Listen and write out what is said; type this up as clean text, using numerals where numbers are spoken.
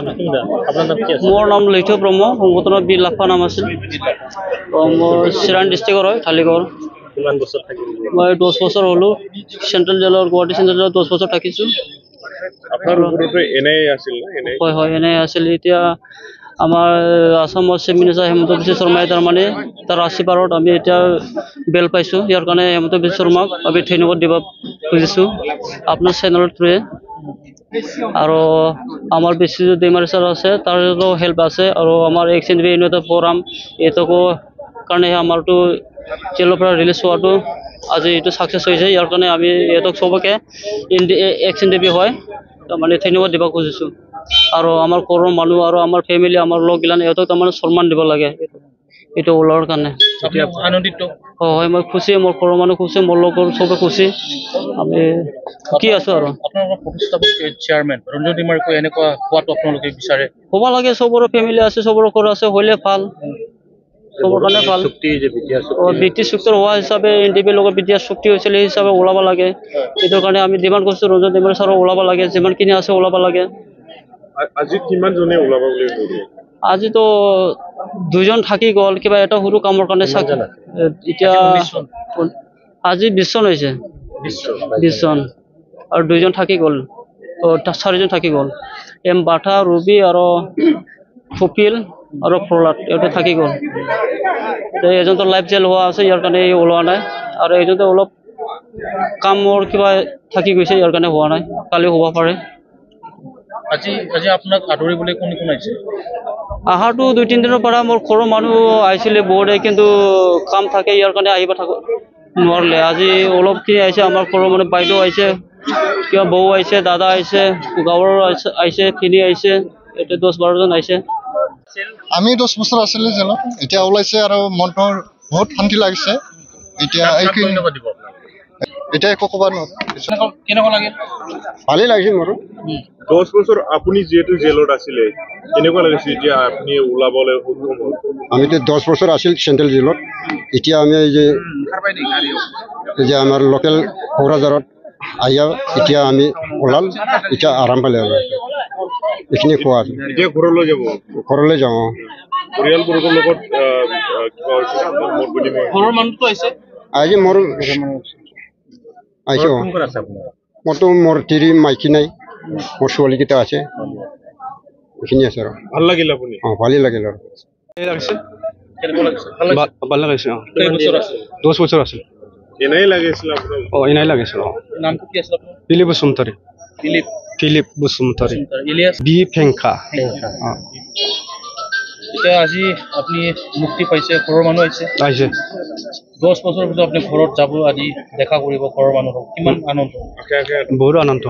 আপনাৰ নাম কি আছে? মোৰ নাম লৈথ ব্ৰহ্ম, সংগঠনৰ বীৰ লাফা নাম আছিল। মোৰ চিৰাং ডিষ্ট্ৰিক্টৰ হয়, ঢালিগড়। কিমান বছৰ থাকিল? মই 10 বছৰ হ'লো চেণ্ট্ৰেল জেলৰ, গুৱাহাটী চেণ্ট্ৰেল জেলত 10 বছৰ থাকিছোঁ। আপনাৰ উপৰতো এনআই আছিল না? এনআই হয় হয়, এনে আছিল। এতিয়া আমাৰ আসামৰ চিফ মিনিষ্টাৰ হেমন্ত বিশ্ব শৰ্মাই তাৰমানে তাৰ আশীৰ্বাদত আমি এতিয়া বেল পাইছোঁ। ইয়াৰ কাৰণে হেমন্ত বিশ্ব শৰ্মাক আমি ধন্যবাদ দিব খুজিছোঁ আপোনাৰ চেনেলৰ থ্ৰুৱে। আৰু আমাৰ বিশ্বজিৎ দৈমাৰী ছাৰ আছে, তাৰো হেল্প আছে। আৰু আমাৰ এক্সিডেণ্ট ইউনিটৰ প্ৰগ্ৰাম এইটোকো কাৰণে আমাৰতো জেলৰ পৰা ৰিলিজ হোৱাটো আজি এইটো ছাকচেছ হৈছে। ইয়াৰ কাৰণে আমি ইহঁতক চবকে এক্সিডেণ্ট হয় তাৰমানে ধন্যবাদ দিব খুজিছোঁ। আৰু আমাৰ ঘৰৰ মানুহ আৰু আমাৰ ফেমিলি, আমাৰ লগগিলান ইহঁতক তাৰমানে সন্মান দিব লাগে এইটো ওলোৱাৰ কাৰণে। আনন্দিত হয়, মই খুচি, মোৰ ঘৰৰ মানুহ খুচি, মোৰ লগৰ চবে খুচি, আমি সুখী আছোঁ। আৰু আপোনালোকৰ প্ৰতিষ্ঠাপক চেয়াৰমেন ৰঞ্জন দৈমাৰীকৈ এনেকুৱা হোৱাটো আপোনালোকে বিচাৰে? হ'ব লাগে, চবৰে ফেমিলি আছে, চবৰে ঘৰ আছে, হ'লে ভাল, চবৰ কাৰণে ভাল। ব্ৰিটিছ চুক্তি হোৱা হিচাপে NDPৰ লগত ব্ৰিটিছ চুক্তি হৈছিল, সেই হিচাপে ওলাব লাগে। এইটোৰ কাৰণে আমি ডিমাণ্ড কৰিছোঁ ৰঞ্জন দৈমাৰী ছাৰক ওলাব লাগে, যিমানখিনি আছে ওলাব লাগে। আজি কিমান জনে ওলাব বুলি ভাবে? আজিতো 2জন থাকি গ'ল, কিবা এটা সৰু কামৰ কাৰণে। এতিয়া আজি 20 জন হৈছে, 20 জন, আৰু 2জন থাকি গ'ল, 4জন থাকি গ'ল। বাথা, ৰুবি আৰু কপিল আৰু প্ৰহ্লাদ, ইহঁতে থাকি গ'ল। এজনতো লাইফ জেল হোৱা আছে, ইয়াৰ কাৰণে ওলোৱা নাই। আৰু এজনতো অলপ কামৰ কিবা থাকি গৈছে, ইয়াৰ কাৰণে হোৱা নাই, কালি হ'ব পাৰে। আজি আজি আপোনাক আদৰিবলৈ কোন কোন আহিছে? আহাৰটো 2-3 দিনৰ পৰা মোৰ ঘৰৰ মানুহ আহিছিলে বহুতে, কিন্তু কাম থাকে, ইয়াৰ কাৰণে আহিব নোৱাৰিলে। আজি অলপখিনি আহিছে, আমাৰ ঘৰৰ মানে বাইদেউ আহিছে, কিবা বৌ আহিছে, দাদা আহিছে, গাঁৱৰ আহিছে, তিনি আহিছে, এতিয়া 10-12 জন আহিছে। আমি 10 বছৰ আছিলোঁ জেলত, এতিয়া ওলাইছে আৰু মনটো বহুত শান্তি লাগিছে। এতিয়া এতিয়া একো ক'ব নোৱাৰোঁ। কেনেকুৱা লাগে? ভালেই লাগিছে মোৰ। 10 বছৰ আপুনি যিহেতু জেলত আছিলে, কেনেকুৱা লাগিছে এতিয়া আপুনি ওলাবলৈ সক্ষম হ'ল? আমিতো 10 বছৰ আছিল চেণ্ট্ৰেল জেলত। এতিয়া আমি এই যে আমাৰ লোকেল কোকৰাঝাৰত আহিয়া এতিয়া আমি ওলাল, এতিয়া আৰাম পালে আৰু এইখিনি কোৱা আছে। এতিয়া ঘৰলৈ যাব? ঘৰলৈ যাওঁ। পৰিয়ালবৰ্গৰ লগত ঘৰৰ মানুহটো আহিছে? আজি মোৰ আহিছে। মোৰতো মোৰ তিৰি মাইকী নাই, মোৰ ছোৱালীকেইটা আছে, এইখিনি আছে আৰু ভাল লাগিল আপুনি? ভালেই লাগিল আৰু ভাল লাগিছে। 10 বছৰ আছিল। এনেই লাগিছিল আপোনাৰ? এনাই লাগিছিল। নামটো কি আছিল আপোনাৰ? Philip Basumatary. Philip Basumatary. Iliyas B Phenka. এতিয়া আজি আপুনি মুক্তি পাইছে, ঘৰৰ মানুহ আহিছে? 10 বছৰৰ পিছত আপুনি ঘৰত যাব, আজি দেখা কৰিব ঘৰৰ মানুহক, কিমান আনন্দ? বহুত আনন্দ।